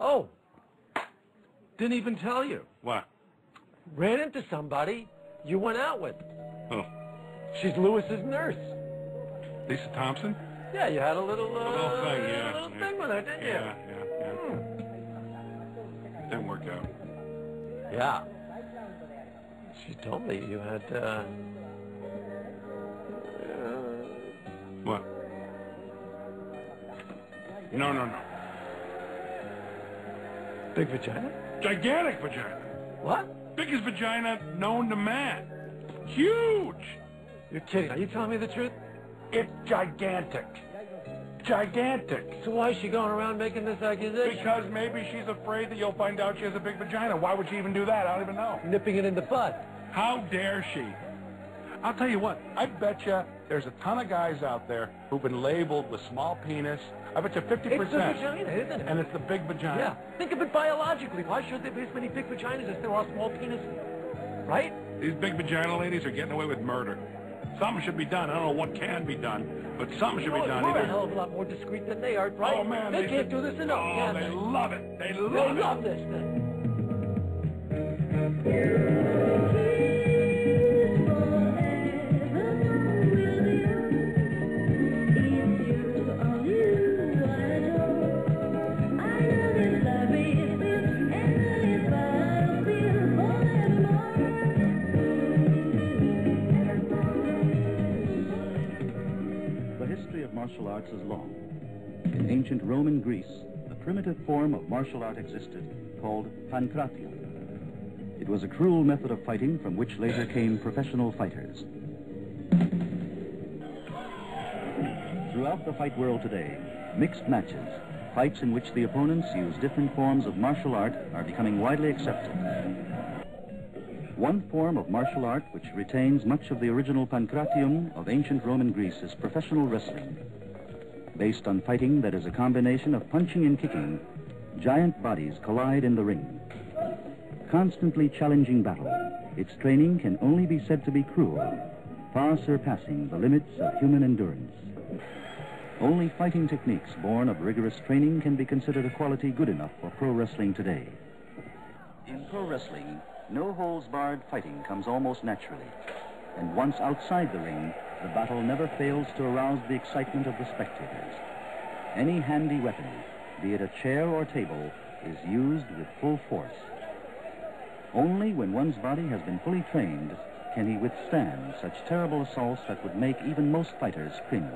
Oh, didn't even tell you. What? Ran into somebody you went out with. Oh. She's Lewis's nurse. Lisa Thompson? Yeah, you had a little thing, yeah. A little thing with her, didn't you? Yeah. Didn't work out. Yeah. She told me you had, What? No. Big vagina? Gigantic vagina. What? Biggest vagina known to man. Huge. You're kidding. Are you telling me the truth? It's gigantic. Gigantic. So why is she going around making this accusation? Because maybe she's afraid that you'll find out she has a big vagina. Why would she even do that? I don't even know. Nipping it in the bud. How dare she? I'll tell you what, I bet you there's a ton of guys out there who've been labeled with small penis. I bet you 50%. It's the vagina, isn't it? And it's the big vagina. Yeah. Think of it biologically. Why should there be as many big vaginas as there are small penises? Right? These big vagina ladies are getting away with murder. Something should be done. I don't know what can be done, but something should be done. We're a hell of a lot more discreet than they are, right? Oh, man. They can't do this enough, can they they? love it. They love it. They love this thing. Martial arts is long. In ancient Roman Greece, a primitive form of martial art existed called pancration. It was a cruel method of fighting from which later came professional fighters. Throughout the fight world today, mixed matches, fights in which the opponents use different forms of martial art, are becoming widely accepted. One form of martial art which retains much of the original pancration of ancient Roman Greece is professional wrestling. Based on fighting that is a combination of punching and kicking, giant bodies collide in the ring. Constantly challenging battle, its training can only be said to be cruel, far surpassing the limits of human endurance. Only fighting techniques born of rigorous training can be considered a quality good enough for pro wrestling today. In pro wrestling, no-holds-barred fighting comes almost naturally, and once outside the ring, the battle never fails to arouse the excitement of the spectators. Any handy weapon, be it a chair or table, is used with full force. Only when one's body has been fully trained can he withstand such terrible assaults that would make even most fighters cringe.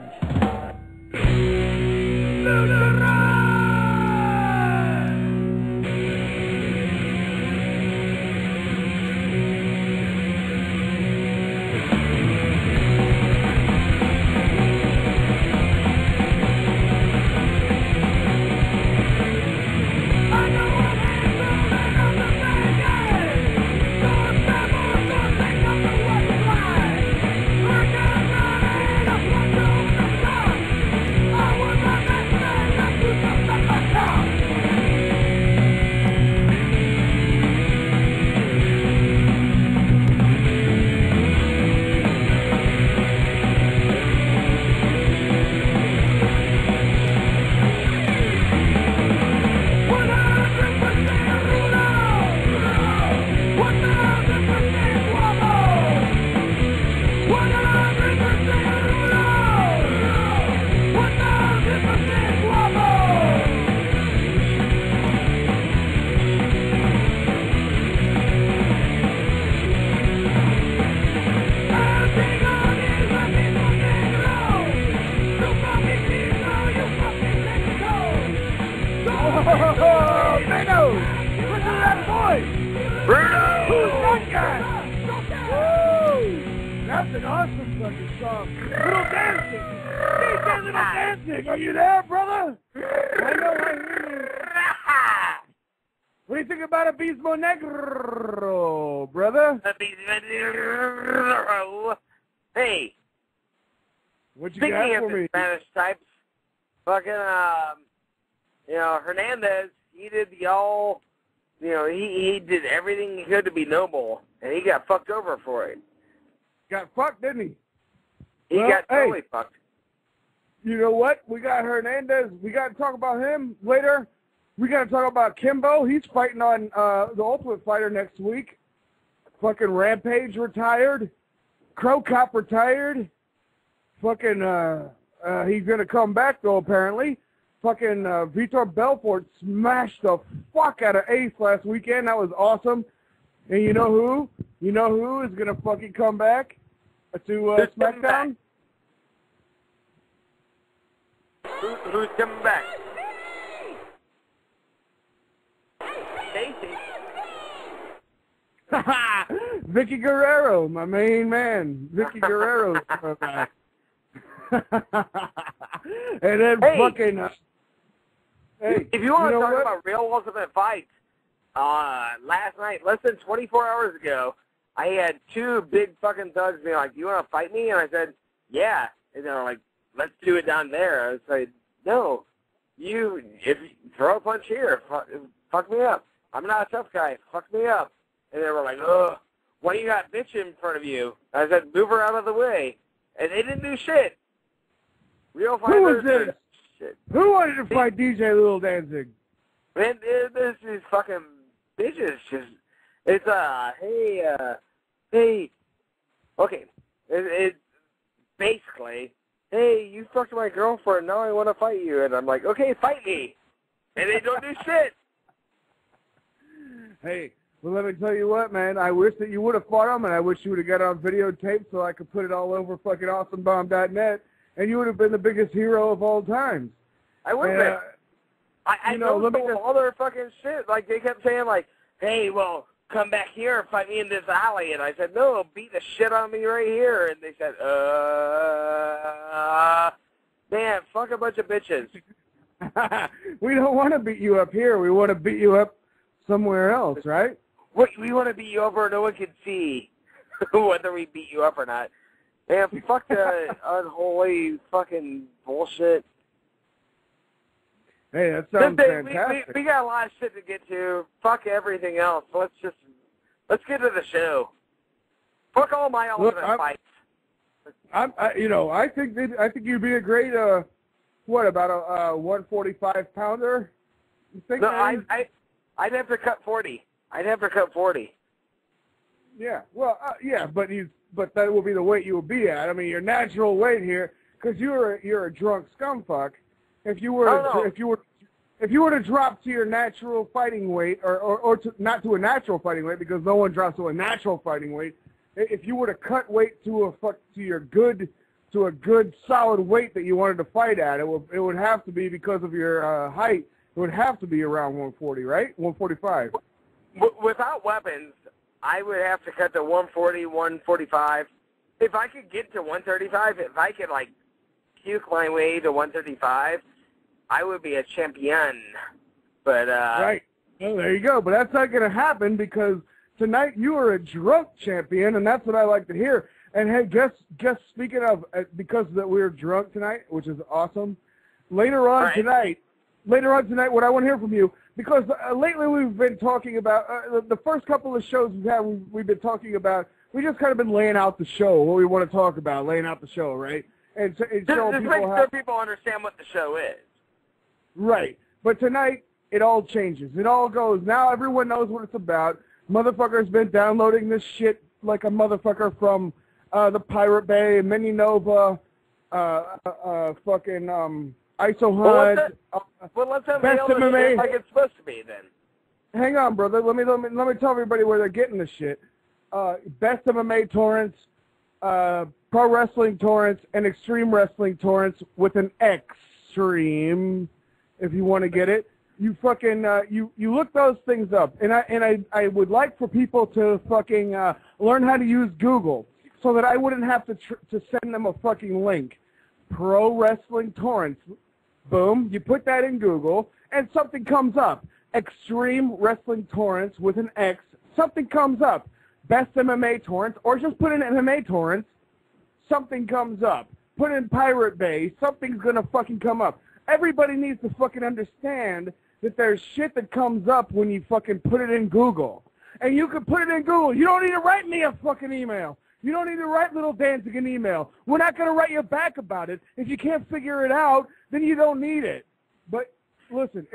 That's an awesome fucking song. Little Danzig. DJ Little Danzig. Are you there, brother? I know I hear you. What do you think about Abismo Negro, brother? Abismo Negro. Hey. What you Speaking got of for the me? Spanish types, fucking, Hernandez, he did he did everything he could to be noble, and he got fucked over for it. Got fucked, didn't he? He Well, got totally fucked. You know what? We got Hernandez. We got to talk about him later. We got to talk about Kimbo. He's fighting on the Ultimate Fighter next week. Fucking Rampage retired. Crow Cop retired. Fucking, he's going to come back, though, apparently. Fucking Vitor Belfort smashed the fuck out of Ace last weekend. That was awesome. And you know who? You know who is going to fucking come back to SmackDown? Who's coming back? Sensei. Vicky Guerrero, my main man. Vicky Guerrero's coming back. And then fucking... hey, if you want to talk what? about real ultimate fights, last night, less than 24 hours ago, I had two big fucking thugs being like, "You want to fight me?" And I said, "Yeah." And they were like, "Let's do it down there." I was like, "No, if you throw a punch here, fuck me up. I'm not a tough guy. Fuck me up." And they were like, "Ugh, why you got bitch in front of you?" I said, "Move her out of the way." And they didn't do shit. Real fighters. Who was this? Shit. Who wanted to fight DJ Little Danzig? Man, this is fucking bitches. Just, it's hey, okay. It's basically, hey, you fucked my girlfriend. Now I want to fight you, and I'm like, okay, fight me. And they don't do shit. Hey, well, let me tell you what, man. I wish that you would have fought him, and I wish you would have got it on videotape so I could put it all over fucking awesomebomb.net, and you would have been the biggest hero of all times. I would have. I know all their fucking shit. Like, they kept saying, like, hey, well, come back here and fight me in this alley. And I said, no, beat the shit on me right here. And they said, man, fuck a bunch of bitches. We don't want to beat you up here. We want to beat you up somewhere else, right? We want to beat you up where no one can see whether we beat you up or not. Man, fuck the unholy fucking bullshit. Hey, that sounds fantastic. We got a lot of shit to get to. Fuck everything else. Let's get to the show. Fuck all my ultimate fights. I think you'd be a great what about a 145 pounder? You think? No, I'd have to cut 40. I'd have to cut 40. Yeah, well, yeah, but that will be the weight you will be at. I mean, your natural weight here, because you're a drunk scumfuck. If you were to drop to your natural fighting weight, or not to a natural fighting weight, because no one drops to a natural fighting weight. If you were to cut weight to a good solid weight that you wanted to fight at, it would have to be because of your height. It would have to be around 140, right? 145. Without weapons, I would have to cut to 140, 145. If I could get to 135, if I could like puke my way to 135. I would be a champion, but right. Well, there you go. But that's not going to happen because tonight you are a drunk champion, and that's what I like to hear. And hey, just speaking of, because that we're drunk tonight, which is awesome. Later on tonight, what I want to hear from you, because lately we've been talking about the first couple of shows we've been talking about. We just kind of been laying out the show, what we want to talk about, laying out the show, right? And showing make sure people understand what the show is. Right. But tonight, it all changes. It all goes. Now everyone knows what it's about. Motherfucker's been downloading this shit like a motherfucker from the Pirate Bay, Mini Nova, fucking ISO Hunt. Well, let's have Best MMA. Like it's supposed to be then. Hang on, brother. Let me tell everybody where they're getting this shit. Best MMA torrents, Pro Wrestling torrents, and Extreme Wrestling torrents with an Extreme. If you want to get it, you fucking you look those things up, and I would like for people to fucking learn how to use Google so that I wouldn't have to send them a fucking link. Pro Wrestling torrents, boom, you put that in Google, and something comes up. Extreme Wrestling torrents with an X, something comes up. Best MMA torrents, or just put in MMA torrents, something comes up. Put in Pirate Bay, something's gonna fucking come up. Everybody needs to fucking understand that there's shit that comes up when you fucking put it in Google. And you can put it in Google. You don't need to write me a fucking email. You don't need to write Little Danzig an email. We're not going to write you back about it. If you can't figure it out, then you don't need it. But listen,